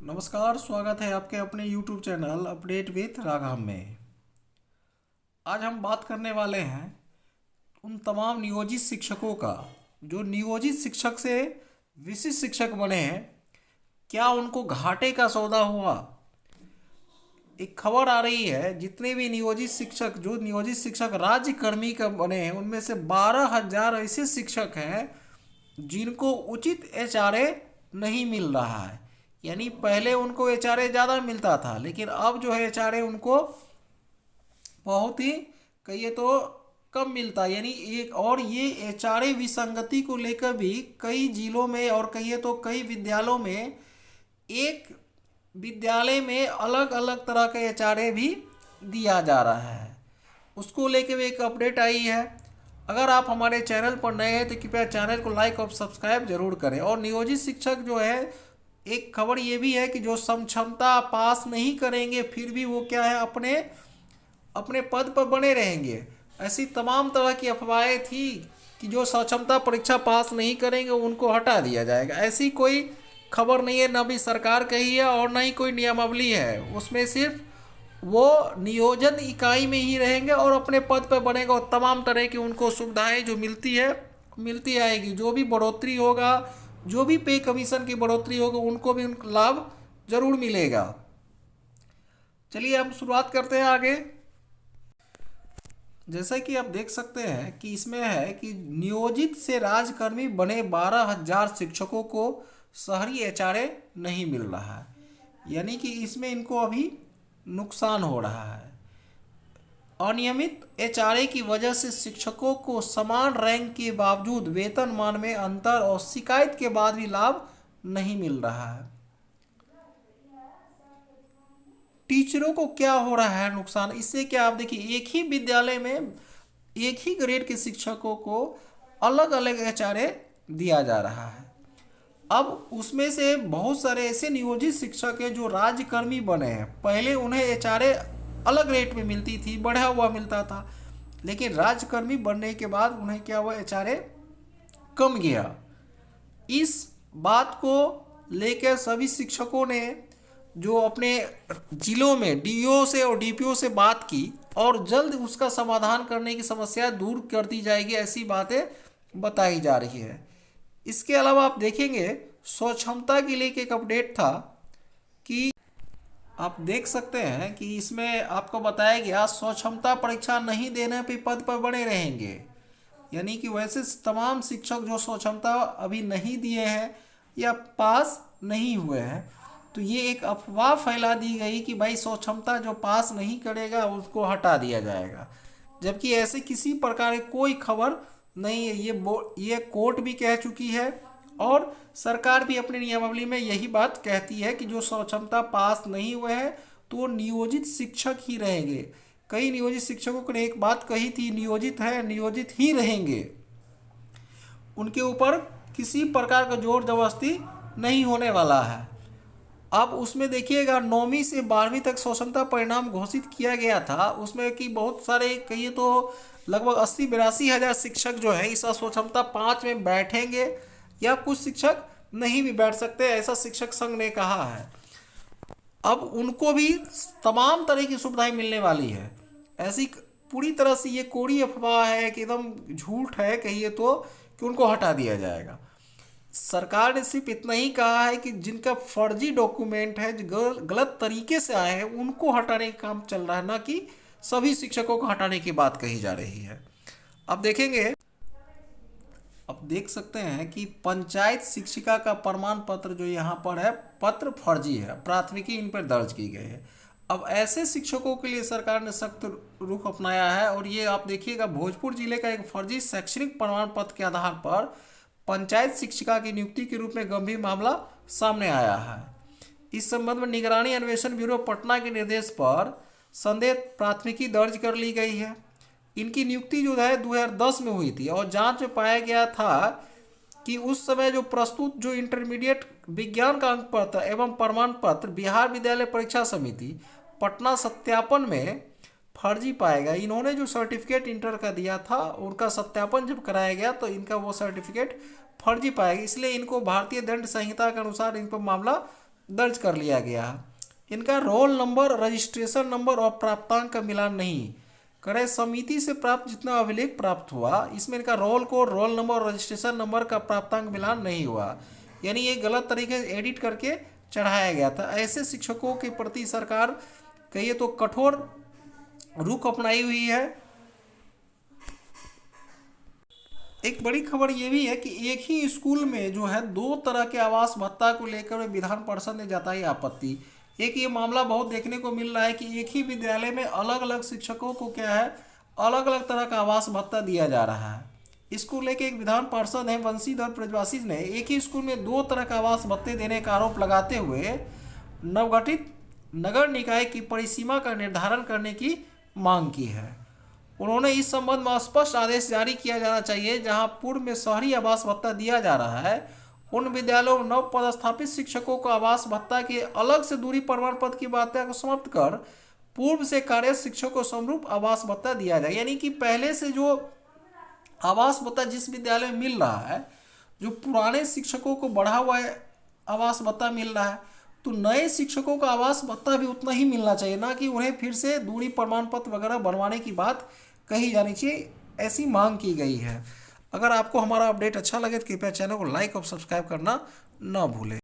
नमस्कार, स्वागत है आपके अपने YouTube channel update with Raghav में। आज हम बात करने वाले हैं उन तमाम नियोजित शिक्षकों का जो नियोजित शिक्षक से विशिष्ट शिक्षक बने हैं। क्या उनको घाटे का सौदा हुआ? एक खबर आ रही है, जितने भी नियोजित शिक्षक जो नियोजित शिक्षक राज्य कर्मी का बने हैं उनमें से 12,000 ऐसे शिक्षक हैं जिनको उचित एचआरए नहीं मिल रहा है। यानी पहले उनको एचआरए ज़्यादा मिलता था, लेकिन अब जो है एचआरए उनको बहुत ही कहिए तो कम मिलता है। यानी एक और ये एचआरए विसंगति को लेकर भी कई जिलों में और कहिए तो कई विद्यालयों में एक विद्यालय में अलग अलग तरह का एचआरए भी दिया जा रहा है। उसको लेके भी एक अपडेट आई है। अगर आप हमारे चैनल पर नए हैं तो कृपया चैनल को लाइक और सब्सक्राइब जरूर करें। और नियोजित शिक्षक जो है, एक खबर ये भी है कि जो समक्षमता पास नहीं करेंगे फिर भी वो क्या है अपने अपने पद पर बने रहेंगे। ऐसी तमाम तरह की अफवाहें थी कि जो सक्षमता परीक्षा पास नहीं करेंगे उनको हटा दिया जाएगा। ऐसी कोई खबर नहीं है, न भी सरकार कही है और न ही कोई नियमावली है। उसमें सिर्फ वो नियोजन इकाई में ही रहेंगे और अपने पद पर बनेगा और तमाम तरह की उनको सुविधाएं जो मिलती है मिलती आएगी। जो भी बढ़ोतरी होगा, जो भी पे कमीशन की बढ़ोतरी होगी, उनको भी उनको लाभ जरूर मिलेगा। चलिए हम शुरुआत करते हैं आगे। जैसा कि आप देख सकते हैं कि इसमें है कि नियोजित से राजकर्मी बने 12,000 शिक्षकों को शहरी एचआरए नहीं मिल रहा है। यानी कि इसमें इनको अभी नुकसान हो रहा है। अनियमित एचआरए की वजह से शिक्षकों को समान रैंक के बावजूद वेतनमान में अंतर और शिकायत के बाद भी लाभ नहीं मिल रहा है। टीचरों को क्या हो रहा है नुकसान? इससे क्या, आप देखिए, एक ही विद्यालय में एक ही ग्रेड के शिक्षकों को अलग अलग एचआरए दिया जा रहा है। अब उसमें से बहुत सारे ऐसे नियोजित शिक्षक हैं जो राज्यकर्मी बने हैं। पहले उन्हें एचआरए अलग रेट में मिलती थी, बढ़ा हुआ मिलता था, लेकिन राज्यकर्मी बनने के बाद उन्हें क्या हुआ, एचआरए कम गया। इस बात को लेकर सभी शिक्षकों ने जो अपने जिलों में डीईओ से और डीपीओ से बात की और जल्द उसका समाधान करने की समस्या दूर कर दी जाएगी, ऐसी बातें बताई जा रही है। इसके अलावा आप देखेंगे स्वक्षमता के लिए एक अपडेट था कि आप देख सकते हैं कि इसमें आपको बताया गया स्वक्षमता परीक्षा नहीं देने पे पद पर बने रहेंगे। यानी कि वैसे तमाम शिक्षक जो स्वक्षमता अभी नहीं दिए हैं या पास नहीं हुए हैं, तो ये एक अफवाह फैला दी गई कि भाई स्वक्षमता जो पास नहीं करेगा उसको हटा दिया जाएगा, जबकि ऐसे किसी प्रकार की कोई खबर नहीं है। ये कोर्ट भी कह चुकी है और सरकार भी अपनी नियमावली में यही बात कहती है कि जो स्वक्षमता पास नहीं हुए हैं तो वो नियोजित शिक्षक ही रहेंगे। कई नियोजित शिक्षकों ने एक बात कही थी, नियोजित है नियोजित ही रहेंगे, उनके ऊपर किसी प्रकार का जोर जबरदस्ती नहीं होने वाला है। अब उसमें देखिएगा 9वीं से 12वीं तक स्वच्छता परिणाम घोषित किया गया था। उसमें कि बहुत सारे कहिए तो लगभग 80-82 हज़ार शिक्षक जो है इस स्वच्छता 5 में बैठेंगे या कुछ शिक्षक नहीं भी बैठ सकते, ऐसा शिक्षक संघ ने कहा है। अब उनको भी तमाम तरह की सुविधाएं मिलने वाली है। ऐसी पूरी तरह से ये कोरी अफवाह है कि एकदम झूठ है कहिए तो कि उनको हटा दिया जाएगा। सरकार ने सिर्फ इतना ही कहा है कि जिनका फर्जी डॉक्यूमेंट है, जो गलत तरीके से आए हैं, उनको हटाने का काम चल रहा है, ना कि सभी शिक्षकों को हटाने की बात कही जा रही है। अब देखेंगे, अब देख सकते हैं कि पंचायत शिक्षिका का प्रमाण पत्र जो यहाँ पर है, पत्र फर्जी है, प्राथमिकी इन पर दर्ज की गई है। अब ऐसे शिक्षकों के लिए सरकार ने सख्त रुख अपनाया है और ये आप देखिएगा भोजपुर जिले का एक फर्जी शैक्षणिक प्रमाण पत्र के आधार पर पंचायत शिक्षिका की नियुक्ति के रूप में गंभीर मामला सामने आया है। इस संबंध में निगरानी अन्वेषण ब्यूरो पटना के निर्देश पर संदेह प्राथमिकी दर्ज कर ली गई है। इनकी नियुक्ति जो है 2010 में हुई थी और जांच में पाया गया था कि उस समय जो प्रस्तुत जो इंटरमीडिएट विज्ञान का अंक पत्र एवं प्रमाण पत्र बिहार विद्यालय परीक्षा समिति पटना सत्यापन में फर्जी पाएगा। इन्होंने जो सर्टिफिकेट इंटर का दिया था उनका सत्यापन जब कराया गया तो इनका वो सर्टिफिकेट फर्जी पाएगा, इसलिए इनको भारतीय दंड संहिता के अनुसार इन पर मामला दर्ज कर लिया गया है। इनका रोल नंबर, रजिस्ट्रेशन नंबर और प्राप्तांक का मिलान नहीं। क्रय समिति से प्राप्त जितना अभिलेख प्राप्त हुआ, इसमें इनका रोल कोड, रोल नंबर और रजिस्ट्रेशन नंबर का प्राप्तांक मिलान नहीं हुआ, यानी ये गलत तरीके से एडिट करके चढ़ाया गया था। ऐसे शिक्षकों के प्रति सरकार कहिए तो कठोर रुख अपनाई हुई है। एक बड़ी खबर ये भी है कि एक ही स्कूल में जो है दो तरह के आवास भत्ता को लेकर विधान परिषद ने जताई आपत्ति। एक ये मामला बहुत देखने को मिल रहा है कि एक ही विद्यालय में अलग अलग शिक्षकों को क्या है, अलग अलग तरह का आवास भत्ता दिया जा रहा है। इसको लेके एक विधान पार्षद है वंशीधर ब्रजवासी ने एक ही स्कूल में दो तरह का आवास भत्ते देने का आरोप लगाते हुए नवगठित नगर निकाय की परिसीमा का निर्धारण करने की मांग की है। उन्होंने इस संबंध में स्पष्ट आदेश जारी किया जाना चाहिए जहां पूर्व में शहरी आवास भत्ता दिया जा रहा है, उन विद्यालयों में नव पदस्थापित शिक्षकों को आवास भत्ता के अलग से दूरी प्रमाण पत्र की बाध्यता को समाप्त कर पूर्व से कार्यरत शिक्षकों को समरूप आवास भत्ता दिया जाए। यानी कि पहले से जो आवास भत्ता जिस विद्यालय में मिल रहा है, जो पुराने शिक्षकों को बढ़ा हुआ आवास भत्ता मिल रहा है, तो नए शिक्षकों का आवास भत्ता भी उतना ही मिलना चाहिए, ना कि उन्हें फिर से दूरी प्रमाण पत्र वगैरह बनवाने की बात कही जानी चाहिए, ऐसी मांग की गई है। अगर आपको हमारा अपडेट अच्छा लगे तो कृपया चैनल को लाइक और सब्सक्राइब करना ना भूलें।